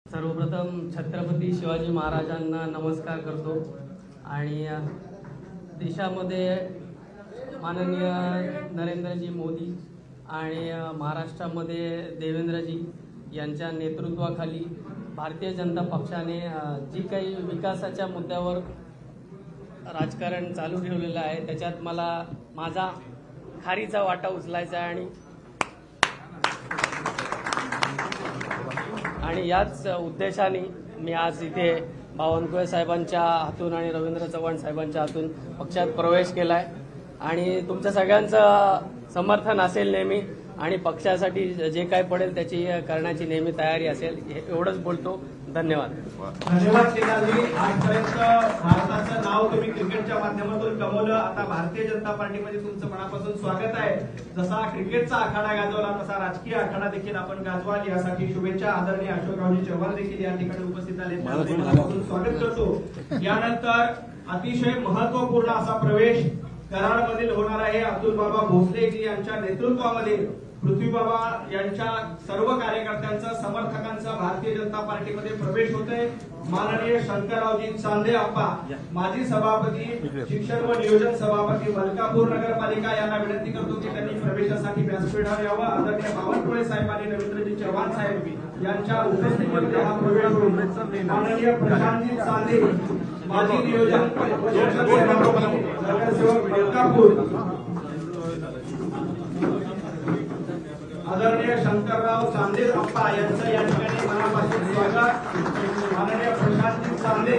सर्वप्रथम छत्रपती शिवाजी महाराजांना नमस्कार करतो आणि देशामध्ये माननीय नरेंद्रजी मोदी आणि महाराष्ट्रामध्ये देवेंद्रजी यांच्या नेतृत्वाखाली भारतीय जनता पक्षाने जी काही विकासाच्या मुद्द्यावर राजकारण चालू ठेवलेलं आहे त्याच्यात मला माझा खारीचा वाटा उचलायचा आहे आणि याच उद्देशाने मी आज इथे बावनकुळे साहेबांच्या हातून आणि रवींद्र चव्हाण साहेबांच्या हातून पक्षात प्रवेश केलाय आणि तुमच्या सगळ्यांचं समर्थन असेल नेहमी आणि पक्षासाठी जे काय पडेल त्याची करण्याची नेहमी तयारी असेल एवढंच बोलतो. धन्यवाद. धन्यवाद केदारजी. आजपर्यंत भारताचं नाव तुम्ही क्रिकेटच्या माध्यमातून कमवलं. आता भारतीय जनता पार्टीमध्ये तुमचं मनापासून स्वागत आहे. जसा क्रिकेटचा आखाडा गाजवला तसा राजकीय आखाडा देखील आपण गाजवाल यासाठी शुभेच्छा. आदरणीय अशोकरावजी चव्हाण देखील या ठिकाणी उपस्थित झाले. मनापासून स्वागत करतो. यानंतर अतिशय महत्वपूर्ण असा प्रवेश कराडमधील होणार आहे. अब्दुल बाबा भोसलेजी यांच्या नेतृत्वामध्ये पृथ्वीबाबा यांच्या सर्व कार्यकर्त्यांचा समर्थकांचा भारतीय जनता पार्टीमध्ये प्रवेश होतोय. माननीय शंकररावजी चांदे आप्पा माजी सभापती शिक्षण व नियोजन सभापती मलकापूर नगरपालिका यांना विनंती करतो की त्यांनी प्रवेशासाठी व्यासपीठावर यावं. आदरणीय बावनकुळे साहेब आणि रवींद्रजी चव्हाण साहेब यांच्या उपस्थितीमध्ये हा प्रवेश होईल. माननीय प्रशांतजी चांदे माजी नियोजन नगरसेवक मलकापूर, आदरणीय शंकरराव चांदे आप्पा यांचं या ठिकाणी मनापासून स्वागत. माननीय प्रशांतजी चांदे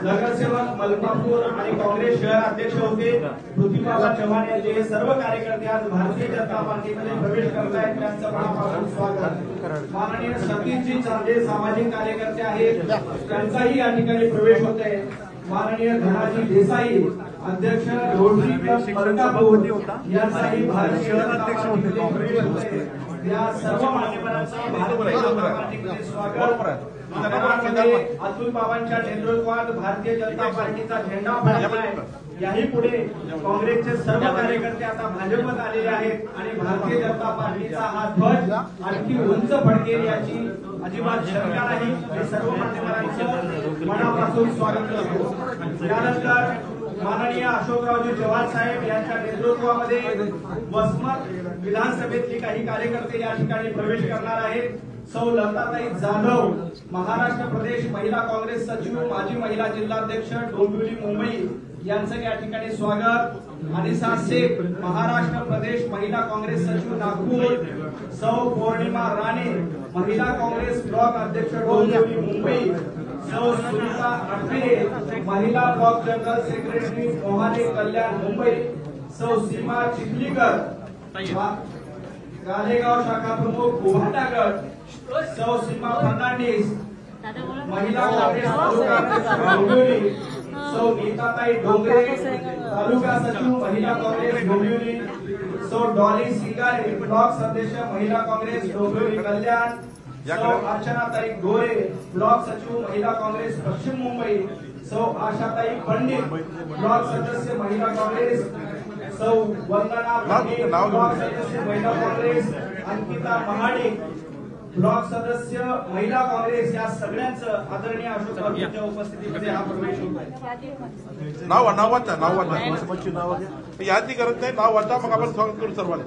नगरसेवक मलकापूर आणि काँग्रेस शहर अध्यक्ष होते. पृथ्वीबाबा चव्हाण यांचे हे सर्व कार्यकर्ते आज भारतीय जनता पार्टीमध्ये प्रवेश करत आहेत. त्यांचं मनापासून स्वागत. माननीय सतीशजी चांदे सामाजिक कार्यकर्ते आहेत. त्यांचाही या ठिकाणी प्रवेश होत आहे. माननीय धनाजी देसाई अध्यक्ष रोटरी क्लब मलकापूर यांचाही भारतीय जनता पार्टीमध्ये प्रवेश होत आहे. या सर्व मान्यवरांचं भारतीय जनता पार्टीमध्ये स्वागत. अतुल बाबांच्या नेतृत्वात भारतीय जनता पार्टीचा झेंडा फडकलाय. याही पुढे काँग्रेसचे सर्व कार्यकर्ते आता भाजपत आलेले आहेत आणि भारतीय जनता पार्टीचा हा ध्वज आणखी उंच फडकेल याची अजिबात शंका नाही. हे सर्व मान्यवरांचं मनापासून स्वागत करतो. यानंतर माननीय अशोकरावजी चव्हाण साहेब यांच्या नेतृत्वामध्ये वसमत विधानसभेतले काही कार्यकर्ते या ठिकाणी प्रवेश करणार आहेत. सौ लताताई जाधव महाराष्ट्र प्रदेश महिला काँग्रेस सचिव माजी महिला जिल्हाध्यक्ष डोंबिवली मुंबई यांचं या ठिकाणी स्वागत. अनिसा शेख महाराष्ट्र प्रदेश महिला काँग्रेस सचिव नागपूर, सौ पौर्णिमा राणे महिला काँग्रेस ब्लॉक अध्यक्ष डोंबिवली मुंबई, सौ सुनीता अठरे महिला ब्लॉक जनरल सेक्रेटरी मोहाने कल्याण मुंबई, सौ सीमा चिखलीकर गालेगाव शाखा प्रमुख गुवाहाटागड, सौ सीमा फर्नांडिस महिला काँग्रेस तालुका अध्यक्ष डोंबिवली, सौ नीताताई डोंगरे तालुका सचिव महिला काँग्रेस डोंबिवली, सौ डॉली सिंगारे ब्लॉक सदस्य महिला काँग्रेस डोंबिवली कल्याण, सौ अर्चनाताई गोरे ब्लॉक सचिव महिला काँग्रेस पश्चिम मुंबई, सौ आशाताई पंडित ब्लॉक सदस्य महिला काँग्रेस, सौ वंदना पंडित ब्लॉक सदस्य महिला काँग्रेस, अंकिता महाडिक ब्लॉक सदस्य महिला काँग्रेस या सगळ्यांचं आदरणीय अशोकरावजींच्या उपस्थितीमध्ये हा प्रवेश होत आहे. नाव यादी करत नाही. नाव वाचा मग आपण स्वागत करू सर्वांना.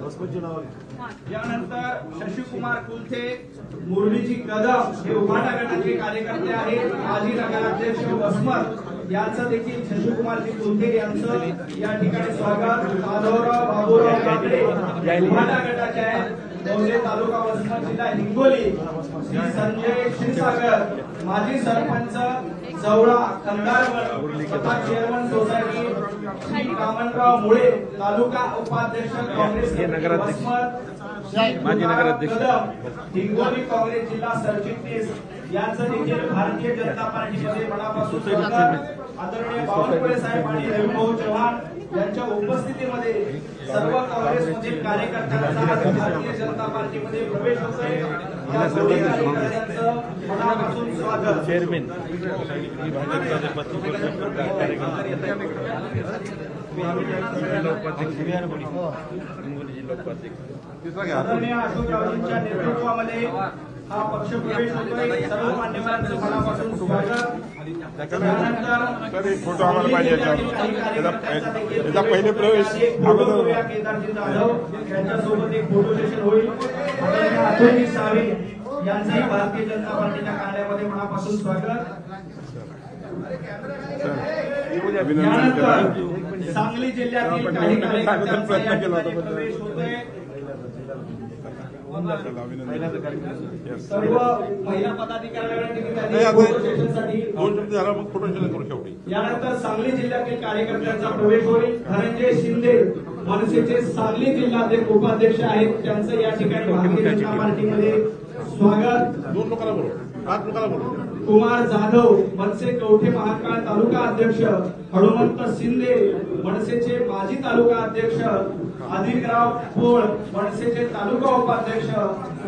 यानंतर शशिकुमार कुलथे मुरलीजी कदम हे उभाटा गटाचे कार्यकर्ते आहेत. माजी नगराध्यक्ष वसमत यांचं देखील शशिकुमारजी कुलथे यांचं या ठिकाणी स्वागत. माधवराव बाबूराव काकडे उभाटा गटाचे आहेत. मौजे तालुका वसमत जिल्हा हिंगोली, श्री संजय क्षीरसागर माजी सरपंच जवळा कंधारवड तथा चेअरमन सोसायटी, श्री कामनराव मुळे तालुका उपाध्यक्ष काँग्रेस वसमत, माजी नगराध्यक्ष हिंगोली काँग्रेस जिल्हा सरचिटणीस यांचं देखील भारतीय जनता पार्टीमध्ये मनापासून स्वागत. आदरणीय बावनकुळे साहेब आणि रवीभाऊ चव्हाण यांच्या उपस्थितीमध्ये सर्व काँग्रेसमधील कार्यकर्त्यांचा भारतीय जनता पार्टीमध्ये प्रवेश होतोय. या सर्व कार्यकर्त्यांचं मनापासून स्वागत. चेअरमॅन आदरणीय अशोकरावजींच्या नेतृत्वामध्ये हा पक्षप्रवेश होतोय. सर्व मान्यवरांचं मनापासून स्वागत. त्यानंतर तर एक फोटो आम्हाला पाहिजे याचा पहिले प्रवेश फोटो करूया. केदारजी जाधव यांच्यासोबत एक फोटो सेशन होईल. अतुलजी सावे यांचंही भारतीय जनता पार्टीच्या कार्यालयामध्ये मनापासून स्वागत. अभिनंदन करा. यानंतर सांगली जिल्ह्यातील काही कार्यकर्त्यांचा या ठिकाणी प्रवेश होतोय. सर्व महिला पदाधिकाऱ्यांनी फोटो सेशनसाठी दोन शब्द झाला मग फोटो सेशन करू शेवटी. यानंतर सांगली जिल्ह्यातील कार्यकर्त्यांचा प्रवेश होईल. धनंजय शिंदे मनसेचे सांगली जिल्हाध्यक्ष उपाध्यक्ष आहेत, त्यांचं या ठिकाणी भारतीय जनता पार्टीमध्ये स्वागत. दोन लोकांना बोलू, 5 लोकांना बोलू. कुमार जाधव मनसे कवठे महांकाळ तालुका अध्यक्ष, हनुमंत शिंदे मनसेचे माजी तालुका अध्यक्ष, अधिकराव पोळ मनसेचे तालुका उपाध्यक्ष,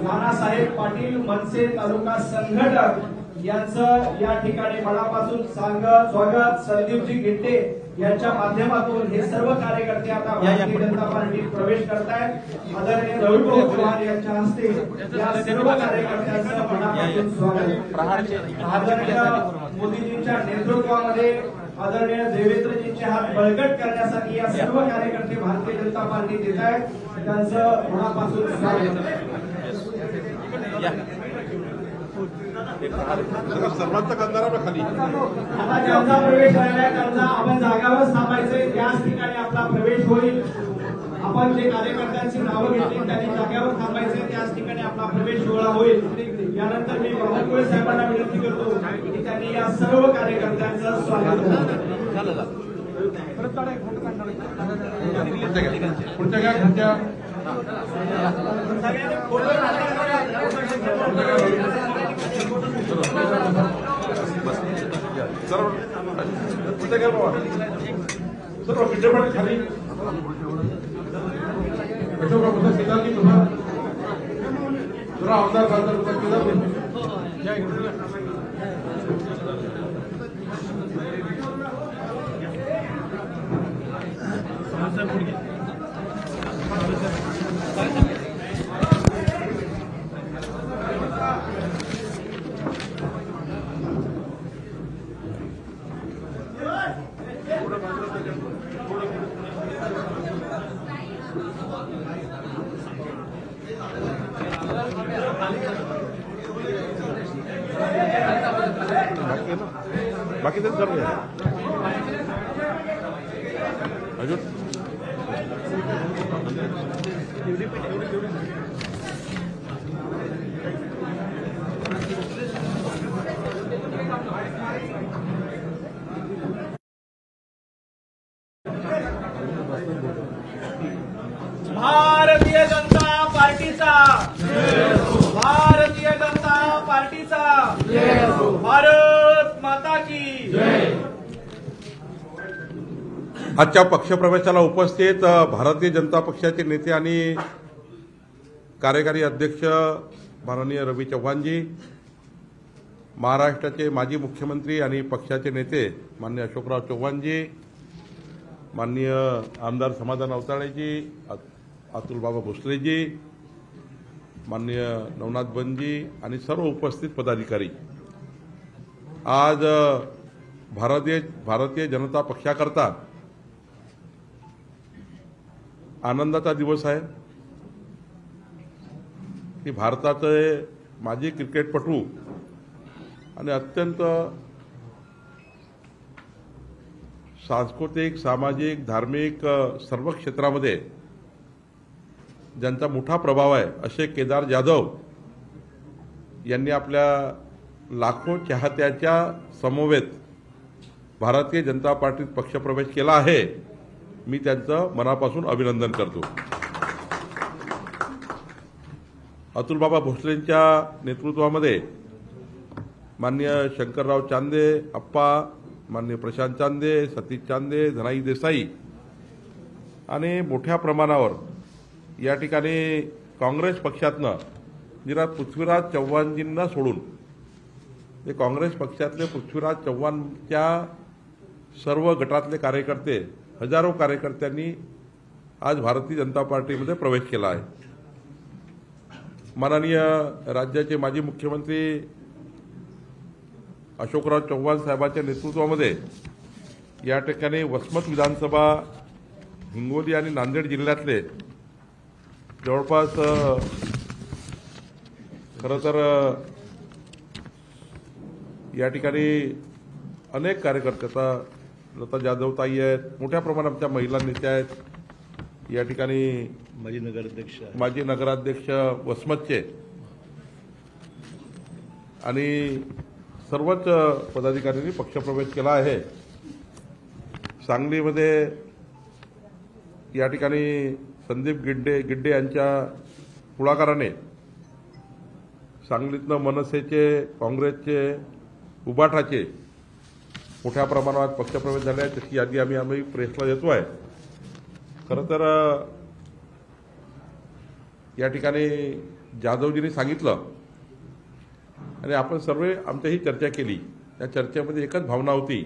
नानासाहेब पाटील मनसे तालुका संघटक यांचं या ठिकाणी मनापासून स्वागत. संदीपजी गिट्टे यांच्या माध्यमातून हे सर्व कार्यकर्ते आता भारतीय जनता पार्टीत प्रवेश करतायत. आदरणीय रविभाऊ चव्हाण यांच्या हस्ते या सर्व कार्यकर्त्यांचं मनापासून स्वागत. आदरणीय मोदीजींच्या नेतृत्वामध्ये आदरणीय देवेंद्रजींचे हात बळकट करण्यासाठी या सर्व कार्यकर्ते भारतीय जनता पार्टीत येत आहेत, त्यांचं मनापासून स्वागत. सर्वांचा करणारा आपल्या खाली आता ज्यांचा प्रवेश राहिलाय त्यांचा आपण जागावर थांबायचंय. त्याच ठिकाणी आपला प्रवेश होईल. आपण जे कार्यकर्त्यांची नावं घेतली त्यांनी जागेवर थांबायचंय, त्याच ठिकाणी आपला प्रवेश सोहळा होईल. यानंतर मी बावनकुळे साहेबांना विनंती करतो की त्यांनी या सर्व कार्यकर्त्यांचं स्वागत करावं. पुढच्या घ्या पुढच्या सर्व पुढच्या घ्या बाबा. सर्व विद्यापीठ खाली केदारजी जरा आमदार खासदार केदारजी बाकी तर सर्व आहे अजून भारतीय जनता पार्टीचा, भारतीय जनता पार्टीचा, भारत माता की. आजच्या पक्षप्रवेशाला उपस्थित भारतीय जनता पक्षाचे नेते आणि कार्यकारी अध्यक्ष माननीय रवी चव्हाणजी, महाराष्ट्राचे माजी मुख्यमंत्री आणि पक्षाचे नेते माननीय अशोकराव चव्हाणजी, माननीय आमदार समाधान अवताळेजी, अतुलबाबा भोसलेजी, माननीय नवनाथ बनजी आणि सर्व उपस्थित पदाधिकारी, आज भारतीय जनता पक्षाकरता आनंदाचा दिवस आहे की भारताचे माजी क्रिकेटपटू आणि अत्यंत सांस्कृतिक, सामाजिक, धार्मिक सर्व क्षेत्रामध्ये ज्यांचा मोठा प्रभाव आहे असे केदार जाधव यांनी आपल्या लाखो चाहत्याच्या समवेत भारतीय जनता पार्टीत पक्षप्रवेश केला आहे. मी त्यांचं मनापासून अभिनंदन करतो. अतुलबाबा भोसलेंच्या नेतृत्वामध्ये माननीय शंकरराव चांदे अप्पा, माननीय प्रशांत चांदे, सतीश चांदे, धनाई देसाई आणि मोठ्या प्रमाणावर या ठिकाणी काँग्रेस पक्षातनं जरा पृथ्वीराज चव्हाणजींना सोडून ते काँग्रेस पक्षातले पृथ्वीराज चव्हाणच्या सर्व गटातले कार्यकर्ते, हजारो कार्यकर्त्यांनी आज भारतीय जनता पार्टीमध्ये प्रवेश केला आहे. माननीय राज्याचे माजी मुख्यमंत्री अशोकराव चव्हाण साहेबांच्या नेतृत्वामध्ये या ठिकाणी वसमत विधानसभा, हिंगोली आणि नांदेड जिल्ह्यातले जवळपास खरं तर या ठिकाणी अनेक कार्यकर्ते, आता लता जाधवताई आहेत, मोठ्या प्रमाणात आमच्या महिला नेत्या आहेत, या ठिकाणी माजी नगराध्यक्ष वसमतचे आणि सर्वच पदाधिकाऱ्यांनी पक्षप्रवेश केला आहे. सांगलीमध्ये या ठिकाणी संदीप गिड्डे यांच्या पुढाकाराने सांगलीतनं मनसेचे, काँग्रेसचे, उबाठाचे मोठ्या प्रमाणात पक्षप्रवेश झाले आहे. त्याची यादी आम्ही प्रेसला देतो आहे. खरं तर या ठिकाणी जाधवजींनी सांगितलं आणि आपण सर्व आमच्याही चर्चा केली. या चर्चेमध्ये एकच भावना होती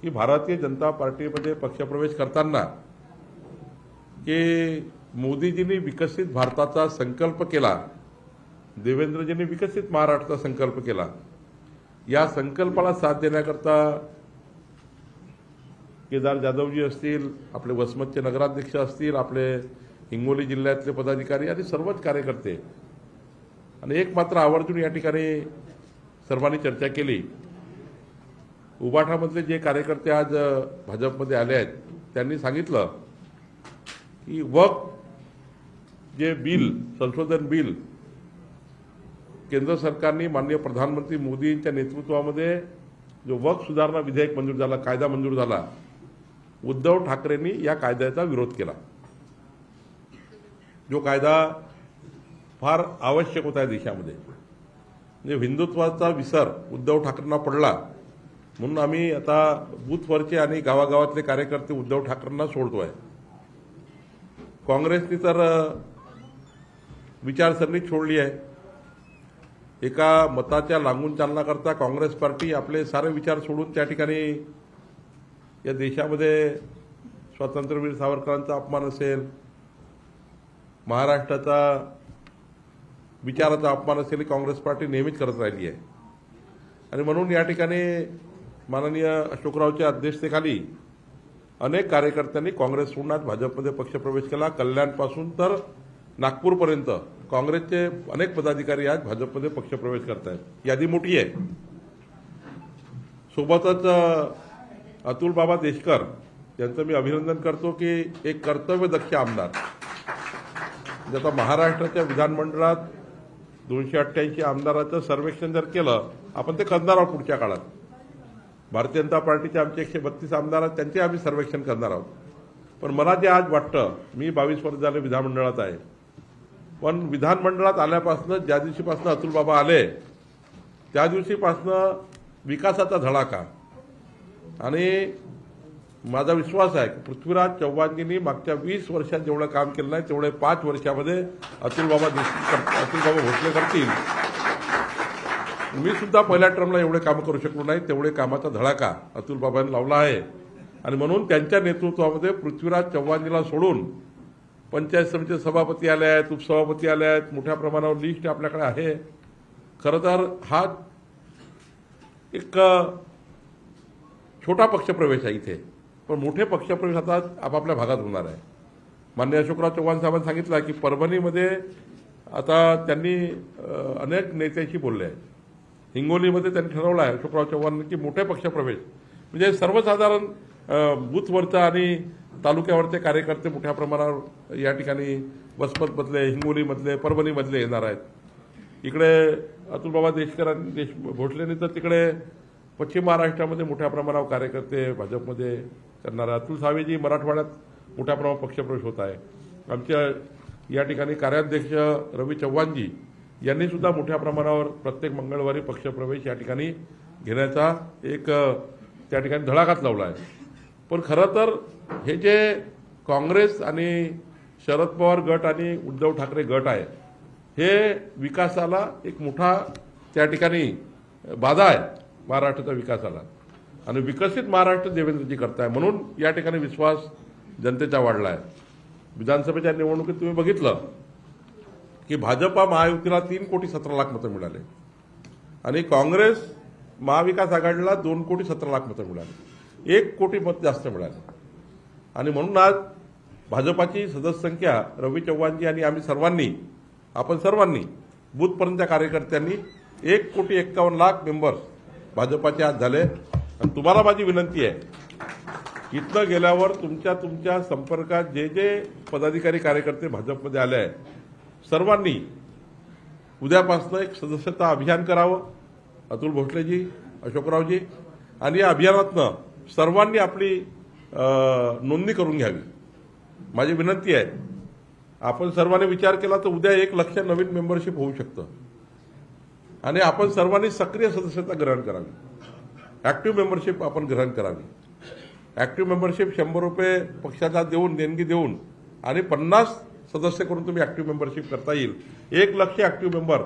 की भारतीय जनता पार्टीमध्ये पक्षप्रवेश करताना की मोदीजींनी विकसित भारताचा संकल्प केला, देवेंद्रजींनी विकसित महाराष्ट्राचा संकल्प केला. या संकल्पाला साथ देण्याकरता केदार जाधवजी असतील, आपले वसमतचे नगराध्यक्ष असतील, आपले हिंगोली जिल्ह्यातले पदाधिकारी आणि सर्वच कार्यकर्ते आणि एक मात्र आवर्जून या ठिकाणी सर्वांनी चर्चा केली. उबाठामधले जे कार्यकर्ते आज भाजपमध्ये आले आहेत त्यांनी सांगितलं की वक्फ जे बिल, संशोधन बिल केंद्र सरकारने माननीय प्रधानमंत्री मोदींच्या नेतृत्वामध्ये जो वक्फ सुधारणा विधेयक मंजूर झाला, कायदा मंजूर झाला, उद्धव ठाकरेंनी या कायद्याचा विरोध केला. जो कायदा फार आवश्यक होता या देशामध्ये. म्हणजे हिंदुत्वाचा विसर उद्धव ठाकरेंना पडला म्हणून आम्ही आता बूथवरचे आणि गावागावातले कार्यकर्ते उद्धव ठाकरेंना सोडतोय. काँग्रेसने तर विचारसरणी छोडली आहे. एका मताच्या लागून चालण्याकरता काँग्रेस पार्टी आपले सारे विचार सोडून त्या ठिकाणी या देशामध्ये स्वातंत्र्यवीर सावरकरांचा अपमान असेल, महाराष्ट्राचा विचाराचा अपमान असेल, काँग्रेस पार्टी नेहमीच करत राहिली आहे. आणि म्हणून या ठिकाणी माननीय अशोकरावच्या अध्यक्षतेखाली अनेक कार्यकर्त्यांनी काँग्रेस सोडून आज भाजपमध्ये पक्षप्रवेश केला. कल्याणपासून तर नागपूरपर्यंत काँग्रेसचे अनेक पदाधिकारी आज भाजपमध्ये पक्षप्रवेश करत आहेत. यादी मोठी आहे. सोबतच अतुल बाबा देशकर यांचं मी अभिनंदन करतो की एक कर्तव्यदक्ष आमदार, ज्याचा महाराष्ट्राच्या विधानमंडळात 288 आमदाराचं सर्वेक्षण जर केलं आपण ते करणार आहोत पुढच्या काळात. भारतीय जनता पार्टीचे आमचे 132 आमदार आहेत, त्यांचे आम्ही सर्वेक्षण करणार आहोत. पण मला जे आज वाटतं, मी 22 वर्ष झाले विधानमंडळात आहे, पण विधानमंडळात आल्यापासून ज्या दिवशीपासून अतुल बाबा आले त्या दिवशीपासून विकासाचा धडाका आणि माझा विश्वास आहे की पृथ्वीराज चव्हाणजींनी मागच्या 20 वर्षात जेवढं काम केलं नाही तेवढे 5 वर्षामध्ये अतुल बाबा भोसले करतील. मी सुद्धा पहिल्या टर्मला एवढे काम करू शकलो नाही, तेवढे कामाचा धडाका अतुल बाबांनी लावला आहे. आणि म्हणून त्यांच्या नेतृत्वामध्ये पृथ्वीराज चव्हाणजीला सोडून पंचायत समितीचे सभापती आले आहेत, उपसभापती आले आहेत, मोठ्या प्रमाणावर लिस्ट आपल्याकडे आहे. खरं तर हा एक छोटा पक्षप्रवेश आहे इथे, पण मोठे पक्षप्रवेश आता आपापल्या भागात होणार आहे. माननीय अशोकराव चव्हाण साहेबांनी सांगितलं की परभणीमध्ये आता त्यांनी अनेक नेत्याशी बोलले आहेत. हिंगोलीमध्ये त्यांनी ठरवलं आहे अशोकराव चव्हाण की मोठे पक्षप्रवेश म्हणजे सर्वसाधारण बूथवरचा आणि तालुक्यावरचे कार्यकर्ते मोठ्या प्रमाणावर या ठिकाणी वसमतमधले, हिंगोलीमधले, परभणीमधले येणार आहेत. इकडे अतुल बाबा भोसलेंनी तर तिकडे पश्चिम महाराष्ट्रामध्ये मोठ्या प्रमाणावर कार्यकर्ते भाजपमध्ये करणार आहे. अतुल सावेजी मराठवाड्यात मोठ्या प्रमाणात पक्षप्रवेश होत आहे. आमच्या या ठिकाणी कार्याध्यक्ष रवी चव्हाणजी यांनी सुद्धा मोठ्या प्रमाणावर प्रत्येक मंगळवारी पक्षप्रवेश या ठिकाणी घेण्याचा एक त्या ठिकाणी धडाकाच लावला आहे. पण खरं तर हे जे काँग्रेस आणि शरद पवार गट आणि उद्धव ठाकरे गट आहे हे विकासाला एक मोठा त्या ठिकाणी बाधा आहे महाराष्ट्राच्या विकासाला. आणि विकसित महाराष्ट्र देवेंद्रजी करताय म्हणून या ठिकाणी विश्वास जनतेचा वाढला आहे. विधानसभेच्या निवडणुकीत तुम्ही बघितलं की भाजपा महायुतीला 3,17,00,000 मतं मिळाले आणि काँग्रेस महाविकास आघाडीला 2,17,00,000 मतं मिळाली, 1 कोटी मत जास्त मिळाले. आणि म्हणून आज भाजपाची सदस्य संख्या रवी चव्हाणजी आणि आपण सर्वांनी बूथपर्यंतच्या कार्यकर्त्यांनी 1,51,00,000 मेंबर्स भाजपाचे आज झाले. आणि तुम्हाला माझी विनंती आहे, इथनं गेल्यावर तुमच्या संपर्कात जे पदाधिकारी कार्यकर्ते भाजपमध्ये आले आहेत, सर्वांनी उद्यापासून एक सदस्यता अभियान करावं. अतुल भोसलेजी, अशोकरावजी, आणि या अभियानातनं सर्वांनी आपली नोंदणी करून घ्यावी. माझी विनंती आहे, आपण सर्वांनी विचार केला तर उद्या 1,00,000 नवीन मेंबरशिप होऊ शकतं आणि आपण सर्वांनी सक्रिय सदस्यता ग्रहण करावी. ऍक्टिव्ह मेंबरशिप आपण ग्रहण करावी. ऍक्टिव्ह मेंबरशिप 100 रुपये पक्षाला देऊन, देणगी देऊन आणि 50 सदस्य करून तुम्ही ऍक्टिव्ह मेंबरशिप करता येईल. 1,00,000 ऍक्टिव्ह मेंबर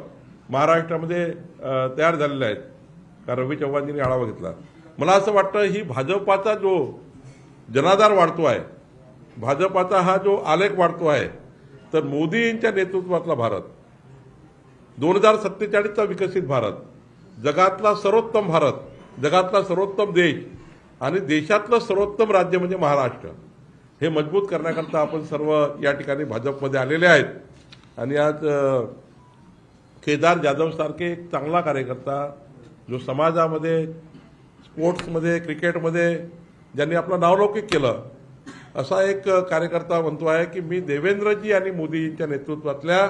महाराष्ट्रामध्ये तयार झालेले आहेत. का रवी चव्हाणजींनी आढावा घेतला. मला असं वाटतं ही भाजपाचा जो जनाधार वाढतो आहे, भाजपाचा हा जो आलेख वाढतो आहे, तर मोदींच्या नेतृत्वातला भारत, 2047चा विकसित भारत, जगातला सर्वोत्तम भारत, जगातला सर्वोत्तम देश आणि देशातलं सर्वोत्तम राज्य म्हणजे महाराष्ट्र, हे मजबूत करण्याकरता आपण सर्व या ठिकाणी भाजपमध्ये आलेले आहेत. आणि आज केदार जाधव सारखे एक चांगला कार्यकर्ता, जो समाजामध्ये, स्पोर्ट्समध्ये, क्रिकेटमध्ये ज्यांनी आपलं नावलौकिक केलं, असा एक कार्यकर्ता म्हणतो आहे की मी देवेंद्रजी आणि मोदींच्या नेतृत्वातल्या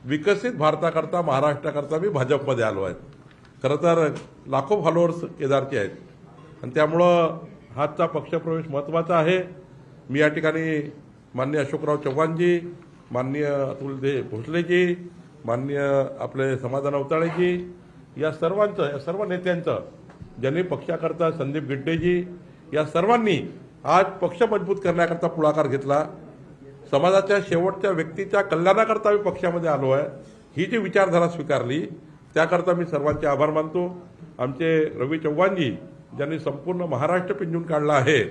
विकसित भारताकरता, महाराष्ट्राकरता मी भाजपमध्ये आलो आहे. खरं तर लाखो फॉलोअर्स केदारचे आहेत आणि त्यामुळं हाचा पक्षप्रवेश महत्त्वाचा आहे. मी या ठिकाणी माननीय अशोकराव चव्हाणजी, माननीय अतुल भोसलेजी, माननीय आपले समाधान अवताळेजी, या सर्व नेत्यांचं, ज्यांनी पक्षाकरता, संदीप गिड्डेजी, या सर्वांनी आज पक्ष मजबूत करण्याकरता पुढाकार घेतला. समाजाच्या शेवटच्या व्यक्तीच्या कल्याणाकरता मी पक्षामध्ये आलो आहे, ही जी विचारधारा स्वीकारली त्याकरता मी सर्वांचे आभार मानतो. आमचे रवी चव्हाणजी, ज्यांनी संपूर्ण महाराष्ट्र पिंजून काढला आहे,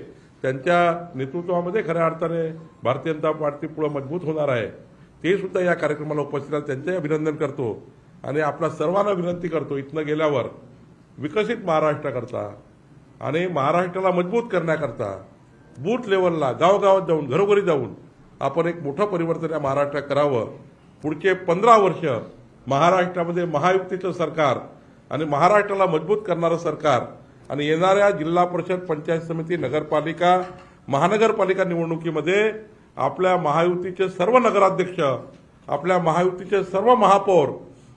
त्यांच्या नेतृत्वामध्ये खऱ्या अर्थाने भारतीय जनता पार्टी पुढे मजबूत होणार आहे. ते सुद्धा या कार्यक्रमाला उपस्थित आहेत, त्यांचंही अभिनंदन करतो. आणि आपल्या सर्वांना विनंती करतो, इथनं गेल्यावर विकसित महाराष्ट्राकरता आणि महाराष्ट्राला मजबूत करण्याकरता बूथ लेवलला, गावगावात जाऊन, घरोघरी जाऊन आपण एक मोठं परिवर्तन या महाराष्ट्रात करावं. पुढचे 15 वर्ष महाराष्ट्रामध्ये महायुतीचं सरकार आणि महाराष्ट्राला मजबूत करणारं सरकार आणि येणाऱ्या जिल्हा परिषद, पंचायत समिती, नगरपालिका, महानगरपालिका निवडणुकीमध्ये आपल्या महायुतीचे सर्व नगराध्यक्ष, आपल्या महायुतीचे सर्व महापौर,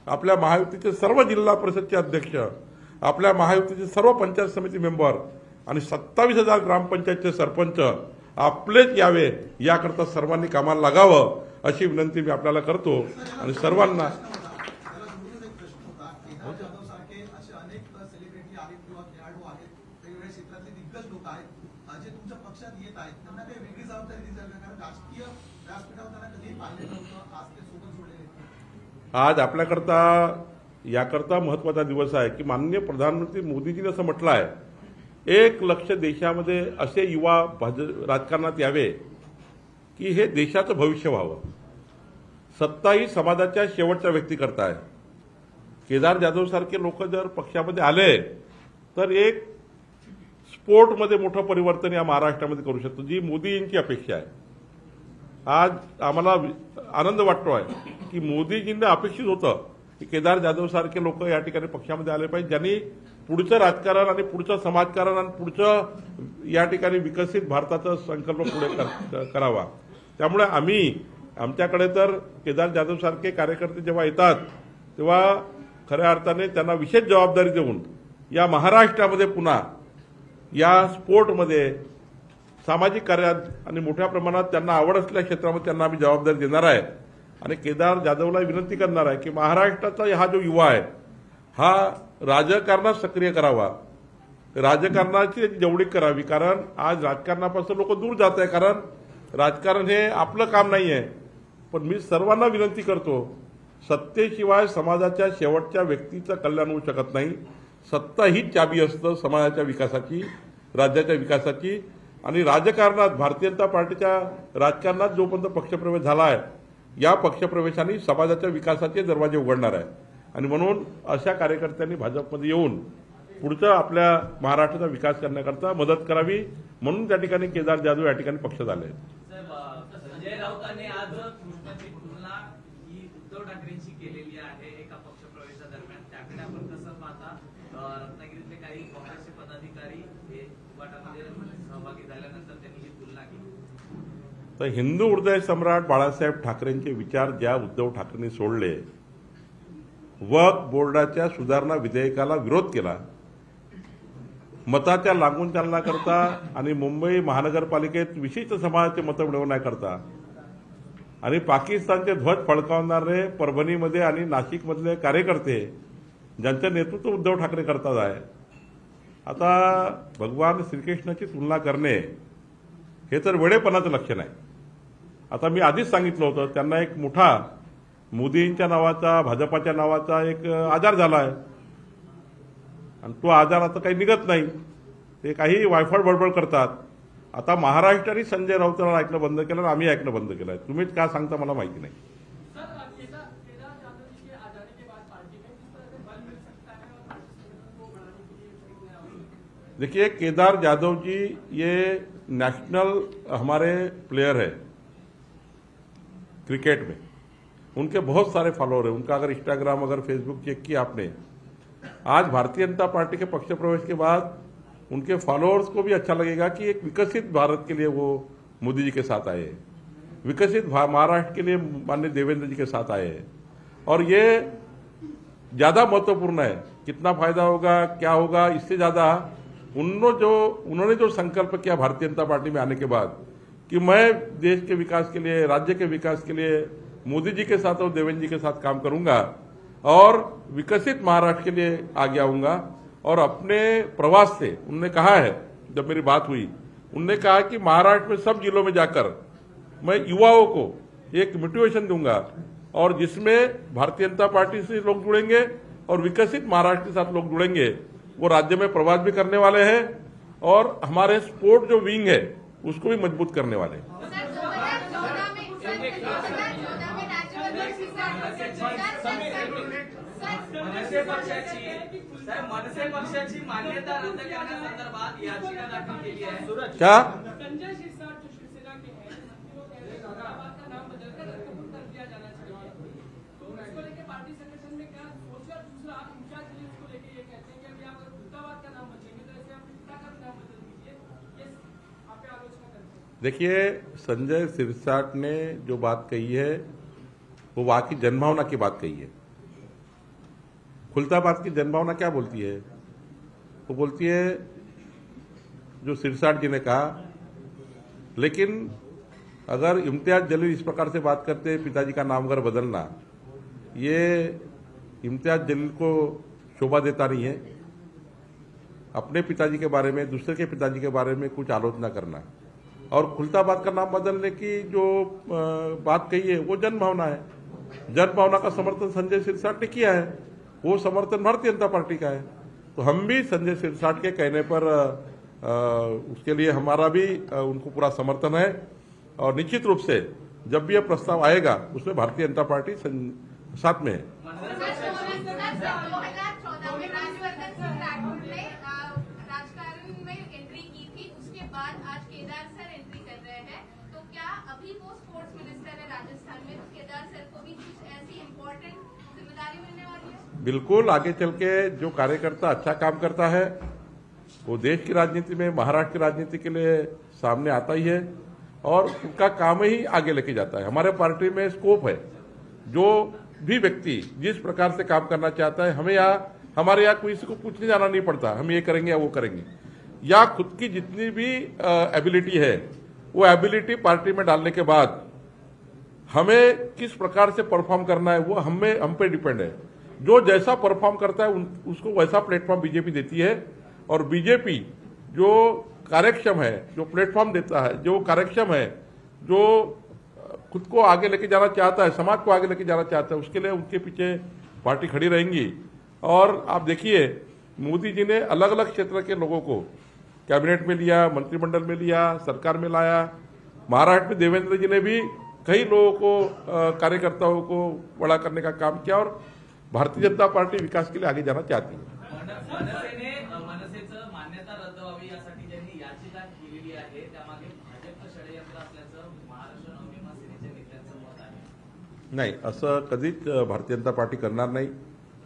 आपल्या महायुतीचे सर्व जिल्हा परिषदचे अध्यक्ष, आपल्या महायुतीचे सर्व पंचायत समिती मेंबर आणि 27,000 ग्रामपंचायतचे सरपंच आपलेच यावे, याकरता सर्वांनी कामाला लागावं अशी विनंती मी आपल्याला करतो. आणि सर्वांना आज आपल्याकरता याकरता महत्वाचा दिवस आहे की माननीय प्रधानमंत्री मोदीजींनी असं म्हटलं आहे, 1,00,000 देशामध्ये असे युवा राजकारणात यावे की हे देशाचं भविष्य व्हावं. सत्ता ही समाजाच्या शेवटच्या व्यक्ती करता आहे. केदार जाधव सारखे लोक जर पक्षामध्ये आले तर एक स्पोर्टमध्ये मोठं परिवर्तन या महाराष्ट्रामध्ये करू शकतो, जी मोदींची अपेक्षा आहे. आज आम्हाला आनंद वाटतो आहे की मोदीजींना अपेक्षित होतं की केदार जाधव सारखे लोक या ठिकाणी पक्षामध्ये आले पाहिजे, ज्यांनी पुढचं राजकारण आणि पुढचं समाजकारण आणि पुढचं या ठिकाणी विकसित भारताचा संकल्प पुढे करावा. त्यामुळे आमच्याकडे तर केदार जाधव सारखे कार्यकर्ते जेव्हा येतात तेव्हा खऱ्या अर्थाने त्यांना विशेष जबाबदारी देऊन या महाराष्ट्रामध्ये पुन्हा या स्पोर्टमध्ये, सामाजिक कार्यात आणि मोठ्या प्रमाणात त्यांना आवड असलेल्या क्षेत्रामध्ये त्यांना आम्ही जबाबदारी देणार आहे. आणि केदार जाधवला विनंती करणार आहे की महाराष्ट्राचा हा जो युवा आहे हा राजकारणात सक्रिय करावा, राजकारणाची जवळीक करावी. कारण आज राजकारणापासून लोक दूर जात आहे, कारण राजकारण हे आपलं काम नाही आहे. पण मी सर्वांना विनंती करतो, सत्तेशिवाय समाजाच्या शेवटच्या व्यक्तीचं कल्याण होऊ शकत नाही. सत्ता हीच चाबी असतं समाजाच्या विकासाची, राज्याच्या विकासाची. आणि राजकारणात भारतीय जनता पार्टीच्या राजकारणात जोपर्यंत पक्षप्रवेश झाला आहे या पक्षप्रवेशाने समाजाच्या विकासाचे दरवाजे उघडणार आहे आणि म्हणून अशा कार्यकर्त्यांनी भाजपमध्ये येऊन पुढचा आपल्या महाराष्ट्राचा विकास करण्याकरता मदत करावी म्हणून त्या ठिकाणी केदार जाधव या ठिकाणी पक्षात आले. संजय राऊतांनी आज कृष्णाची तुलना ही उद्धव ठाकरेंशी केलेली आहे एका पक्षप्रवेशादरम्यान. त्याकडे आपण कसं पाहता? रत्नागिरीतले काही काँग्रेसचे पदाधिकारी हे गटामध्ये सहभागी झाल्यानंतर त्यांनी ही तुलना केली. तर हिंदू हृदय सम्राट बाळासाहेब ठाकरेंचे विचार ज्या उद्धव ठाकरेंनी सोडले, वक्फ बोर्डाच्या सुधारणा विधेयकाला विरोध केला, मताच्या लागून चालण्याकरता आणि मुंबई महानगरपालिकेत विशिष्ट समाजाचे मतं मिळवण्याकरता आणि पाकिस्तानचे ध्वज फडकावणारे परभणीमध्ये आणि नाशिकमधले कार्यकर्ते ज्यांचं नेतृत्व उद्धव ठाकरे करतात आहे. आता भगवान श्रीकृष्णाची तुलना करणे हे तर वेडेपणाचं लक्षण आहे. आता मी आधीच सांगितलं होतं त्यांना एक मोठा मोदींच्या नावाचा भाजपाच्या नावाचा एक आजार झाला आहे आणि तो आजार आता काही निघत नाही. ते काही वायफळ बडबड करतात. आता महाराष्ट्राने संजय राऊतांना ऐकणं बंद केलं आणि आम्ही ऐकणं बंद केलं आहे. तुम्हीच काय सांगता मला माहिती नाही. देखिए, केदार जाधव जी ये नेशनल हमारे प्लेयर है क्रिकेट में. उनके बहुत सारे फॉलोअर हैं. उनका अगर इंस्टाग्राम अगर फेसबुक चेक किया आपने, आज भारतीय जनता पार्टी के पक्ष प्रवेश के बाद उनके फॉलोअर्स को भी अच्छा लगेगा कि एक विकसित भारत के लिए वो मोदी जी के साथ आए हैं, विकसित महाराष्ट्र के लिए माननीय देवेंद्र जी के साथ आए हैं. और ये ज्यादा महत्वपूर्ण है. कितना फायदा होगा, क्या होगा, इससे ज्यादा उन्होंने जो संकल्प किया भारतीय जनता पार्टी में आने के बाद कि मैं देश के विकास के लिए, राज्य के विकास के लिए मोदी जी के साथ और देवेंद्र जी के साथ काम करूंगा और विकसित महाराष्ट्र के लिए आगे आऊंगा. और अपने प्रवास से उन्होंने कहा है, जब मेरी बात हुई उन्होंने कहा कि महाराष्ट्र में सब जिलों में जाकर मैं युवाओं को एक मोटिवेशन दूंगा और जिसमें भारतीय जनता पार्टी से लोग जुड़ेंगे और विकसित महाराष्ट्र के साथ लोग जुड़ेंगे. वो राज्य में प्रवास भी करने वाले हैं और हमारे स्पोर्ट जो विंग है उसको भी मजबूत करने वाले हैं. मनसे पक्षाची मान्यता रद्द करण्यासंदर्भात याचिका दाखल केली आहे. क्या संजय शिरसाट जो शिवसेना के हैं, वो कह रहे हैं फरीदाबाद का नाम बदलकर रत्नापुर कर दिया जाना चाहिए. तो इसको लेकर पार्टी संगठन में क्या सोच है? दूसरा, आप इंचार्ज लिए उसको लेकर ये कहते हैं कि अभी आप अगर फरीदाबाद का नाम बदलेंगे तो ऐसे आप पिता का नाम बदल दीजिए. ये आप पे आलोचना करते हैं. देखिए, संजय शिरसाट ने जो बात कही है वो वहां की जनभावना की बात कही है. खुलताबाद की जनभावना क्या बोलती है? वो बोलती है जो सिरसाट जी ने कहा. लेकिन अगर इम्तियाज जलील इस प्रकार से बात करते हैं पिताजी का नाम अगर बदलना, ये इम्तियाज जलील को शोभा देता नहीं है. अपने पिताजी के बारे में, दूसरे के पिताजी के बारे में कुछ आलोचना करना और खुलताबाद का नाम बदलने की जो बात कही है वो जनभावना है. जनभावना का समर्थन संजय शिरसाट ने किया है, वो समर्थन भारतीय जनता पार्टी का है. तो हम भी संजय शिरसाट के कहने पर उसके लिए हमारा भी उनको पूरा समर्थन है और निश्चित रूप से जब भी यह प्रस्ताव आएगा उसमें भारतीय जनता पार्टी साथ में है. राजकारण में एंट्री की थी, उसके बाद आज केदार सर एंट्री कर रहे हैं. तो क्या अभी वो स्पोर्ट्स मिनिस्टर है राजस्थान में, तो केदार सर को भी कुछ ऐसी इम्पोर्टेंट जिम्मेदारी मिलने वाली है? बिल्कुल. आगे चल के जो कार्यकर्ता अच्छा काम करता है वो देश की राजनीति में, महाराष्ट्र की राजनीति के लिए सामने आता ही है और उनका काम ही आगे लेके जाता है. हमारे पार्टी में स्कोप है. जो भी व्यक्ति जिस प्रकार से काम करना चाहता है, हमारे यहाँ किसी को पूछने जाना नहीं पड़ता हम ये करेंगे या वो करेंगे. या खुद की जितनी भी एबिलिटी है वो एबिलिटी पार्टी में डालने के बाद हमें किस प्रकार से परफॉर्म करना है वो हम पे डिपेंड है. जो जैसा परफॉर्म करता है उसको वैसा प्लेटफॉर्म बीजेपी देती है. और बीजेपी जो कार्यक्षम है, जो प्लेटफॉर्म देता है, जो कार्यक्षम है, जो खुद को आगे लेके जाना चाहता है, समाज को आगे लेके जाना चाहता है, उसके लिए उनके पीछे पार्टी खड़ी रहेंगी. और आप देखिए, मोदी जी ने अलग अलग क्षेत्र के लोगों को कैबिनेट में लिया, मंत्रिमंडल में लिया, सरकार में लाया. महाराष्ट्र में देवेंद्र जी ने भी कई लोगों को कार्यकर्ताओं को बड़ा करने का काम किया और भारतीय जनता पार्टी विकास के लिए आगे जाना चाहती है। मनसेचं मान्यता रद्द व्हावी यासाठी ज्यांनी याचिका केलेली आहे त्यामागे भाजपचं षडयंत्र असल्याचं महाराष्ट्र नवनिर्माण सेनेच्या नेत्यांचं मत आहे। नाही, असं कधीच भारतीय जनता पार्टी करणार नाही,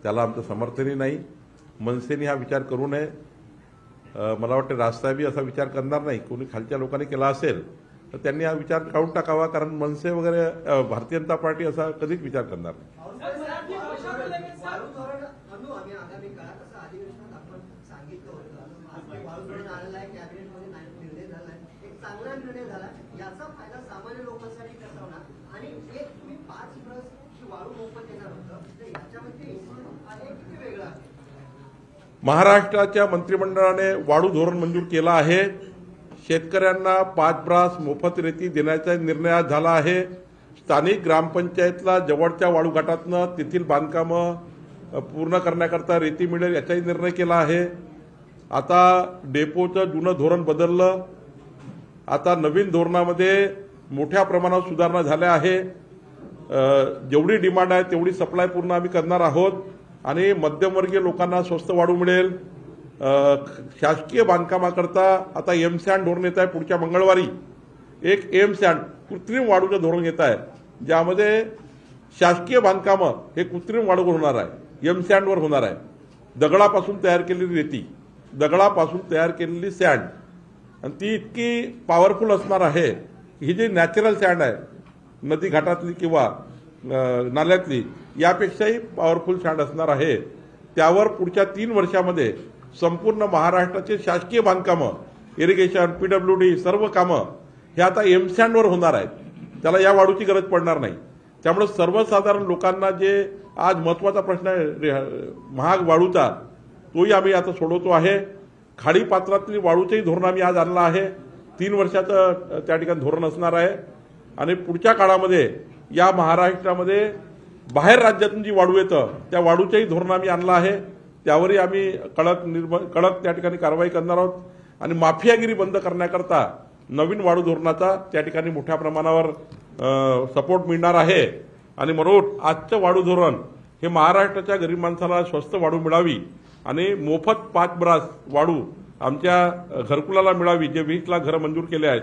त्याला आमचं समर्थनही नाही। मनसेने हा विचार करू नये, मला वाटतं राजसाहेबही असा विचार करणार नाही। कोणी खालच्या लोकांनी केला असेल तर त्यांनी हा विचार काढून टाकावा, कारण मनसे वगैरे भारतीय जनता पार्टी असा कधीच विचार करणार नाही। आम्ही आगामी काळात असं अधिवेशनात आपण सांगितलं होतं, वाळू धोरण आलेलं आहे, कॅबिनेटमध्ये निर्णय झाला आहे, एक चांगला निर्णय झाला, याचा फायदा सामान्य लोकांसाठी कसा होणार आणि एक तुम्ही 5 ब्रश वाळू मोफत देणार होतं, तर याच्यामध्ये आहे किती वेगळं आहे? महाराष्ट्राच्या मंत्रिमंडळाने वाळू धोरण मंजूर केलं आहे। शेतकऱ्यांना 5 ब्रास मोफत रेती देण्याचा निर्णय आज झाला आहे। स्थानिक ग्रामपंचायतला जवळच्या वाळू घाटातनं तेथील बांधकामं पूर्ण करण्याकरता रेती मिळेल याचाही निर्णय केला आहे। आता डेपोचं जुनं धोरण बदललं, आता नवीन धोरणामध्ये मोठ्या प्रमाणात सुधारणा झाल्या आहे। जेवढी डिमांड आहे तेवढी सप्लाय पूर्ण आम्ही करणार आहोत आणि मध्यमवर्गीय लोकांना स्वस्त वाळू मिळेल। शासकीय बांधकामाकरता आता एमसँड धोरण येत आहे। पुढच्या मंगळवारी एक एमसँड कृत्रिम वाळूचं धोरण येत आहे, ज्यामध्ये शासकीय बांधकामं हे कृत्रिम वाळूवर होणार आहे, एमसँडवर होणार आहे। दगडापासून तयार केलेली रेती, दगडापासून तयार केलेली सँड, आणि ती इतकी पॉवरफुल असणार आहे, ही जी नॅचरल सँड आहे नदी घाटातली किंवा नाल्यातली, यापेक्षाही पॉवरफुल सँड असणार आहे। त्यावर पुढच्या 3 वर्षामध्ये संपूर्ण महाराष्ट्राचे शासकीय बांधकामं, इरिगेशन, PWD सर्व कामं हे आता एमसँडवर होणार आहेत। त्याला या वाळूची गरज पडणार नाही। त्यामुळे सर्वसाधारण लोकांना जे आज महत्त्वाचा प्रश्न आहे महाग वाळूचा, तोही आम्ही आता सोडवतो आहे। खाडी पात्रातली वाळूचंही धोरण आम्ही आज आणलं आहे। 3 वर्षाचं त्या ठिकाणी धोरण असणार आहे आणि पुढच्या काळामध्ये या महाराष्ट्रामध्ये बाहेर राज्यातून जी वाळू येतं त्या वाळूचंही धोरण आम्ही आणलं आहे। त्यावरही आम्ही कडक त्या ठिकाणी कारवाई करणार आहोत आणि माफियागिरी बंद करण्याकरता नवीन वाळू धोरणाचा त्या ठिकाणी मोठ्या प्रमाणावर सपोर्ट मिळणार आहे। आणि म्हणून आजचं वाळू धोरण हे महाराष्ट्राच्या गरीब माणसाला स्वस्त वाळू मिळावी आणि मोफत 5 ब्रास वाळू आमच्या घरकुलाला मिळावी, जे 20 लाख घरं मंजूर केले आहेत,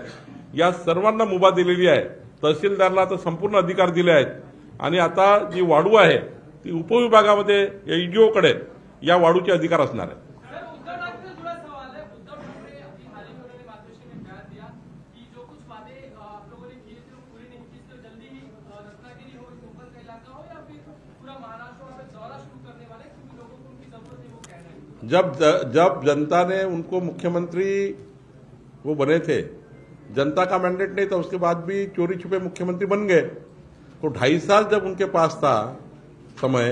या सर्वांना मुभा दिलेली आहे। तहसीलदारला आता संपूर्ण अधिकार दिले आहेत आणि आता जी वाळू आहे ती उपविभागामध्ये एडीओकडे या वाळूचे अधिकार असणार आहेत। उद्धव ठाकरे से जुड़ा सवाल है। उद्धव ठाकरे अभी हाल ही में उन्होंने मातोश्री में बयान दिया कि जो कुछ वादे आप लोगों ने किए थे वो पूरे नहीं किए, तो जल्दी ही रत्नागिरी हो, कोकण का इलाका हो या फिर पूरा महाराष्ट्र में दौरा शुरू करने वाले, क्योंकि लोगों को उनकी जरूरत है, वो कह रहे हैं। जब जनता ने उनको मुख्यमंत्री वो बने थे, जनता का मैंडेट नहीं था, उसके बाद भी चोरी छुपे मुख्यमंत्री बन गए। तो 2.5 साल जब उनके पास था समय,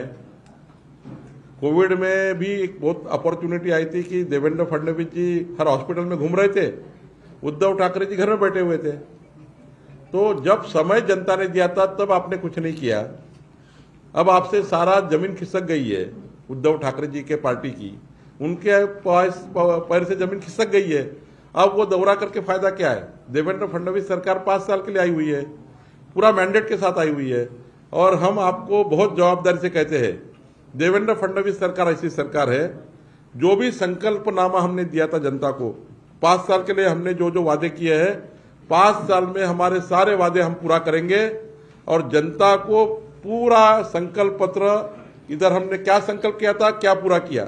कोविड में भी एक बहुत अपॉर्चुनिटी आई थी कि देवेंद्र फडणवीस जी हर हॉस्पिटल में घूम रहे थे, उद्धव ठाकरे जी घर में बैठे हुए थे। तो जब समय जनता ने दिया था तब आपने कुछ नहीं किया। अब आपसे सारा जमीन खिसक गई है उद्धव ठाकरे जी के पार्टी की, उनके पैर से जमीन खिसक गई है। अब वो दौरा करके फायदा क्या है? देवेंद्र फडणवीस सरकार 5 साल के लिए आई हुई है, पूरा मैंडेट के साथ आई हुई है और हम आपको बहुत जवाबदारी से कहते हैं, देवेंद्र फडणवीस सरकार ऐसी सरकार है, जो भी संकल्पनामा हमने दिया था जनता को, 5 साल के लिए हमने जो जो वादे किए हैं, 5 साल में हमारे सारे वादे हम पूरा करेंगे और जनता को पूरा संकल्प पत्र, इधर हमने क्या संकल्प किया था, क्या पूरा किया,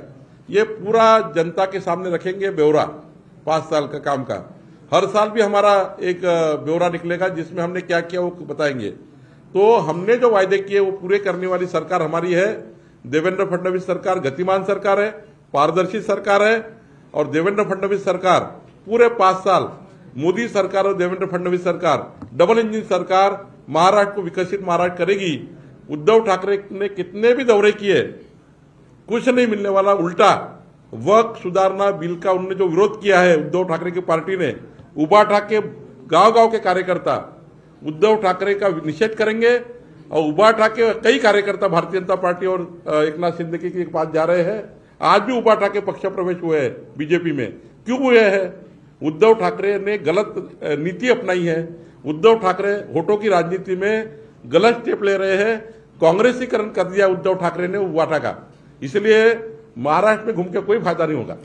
ये पूरा जनता के सामने रखेंगे ब्यौरा 5 साल का काम का। हर साल भी हमारा एक ब्यौरा निकलेगा जिसमें हमने क्या किया वो बताएंगे। तो हमने जो वायदे किए वो पूरे करने वाली सरकार हमारी है। देवेंद्र फडणवीस सरकार गतिमान सरकार है, पारदर्शी सरकार है और देवेंद्र फडणवीस सरकार पूरे 5 साल, मोदी सरकार और देवेंद्र फडणवीस सरकार डबल इंजन सरकार महाराष्ट्र को विकसित महाराष्ट्र करेगी। उद्धव ठाकरे ने कितने भी दौरे किए, कुछ नहीं मिलने वाला। उल्टा वक्फ सुधारना बिल का उन्होंने जो विरोध किया है उद्धव ठाकरे की पार्टी ने, उबाटा के गांव-गांव के कार्यकर्ता उद्धव ठाकरे का निषेध करेंगे और उबाटा के कई कार्यकर्ता भारतीय जनता पार्टी और एकनाथ शिंदे के पास जा रहे हैं। आज भी उबाटा के पक्ष प्रवेश हुए हैं बीजेपी में। क्यों हुए हैं? उद्धव ठाकरे ने गलत नीति अपनाई है। उद्धव ठाकरे वोटों की राजनीति में गलत स्टेप ले रहे हैं। कांग्रेसीकरण कर दिया उद्धव ठाकरे ने वाटा का, इसलिए महाराष्ट्र में घूम के कोई फायदा नहीं होगा।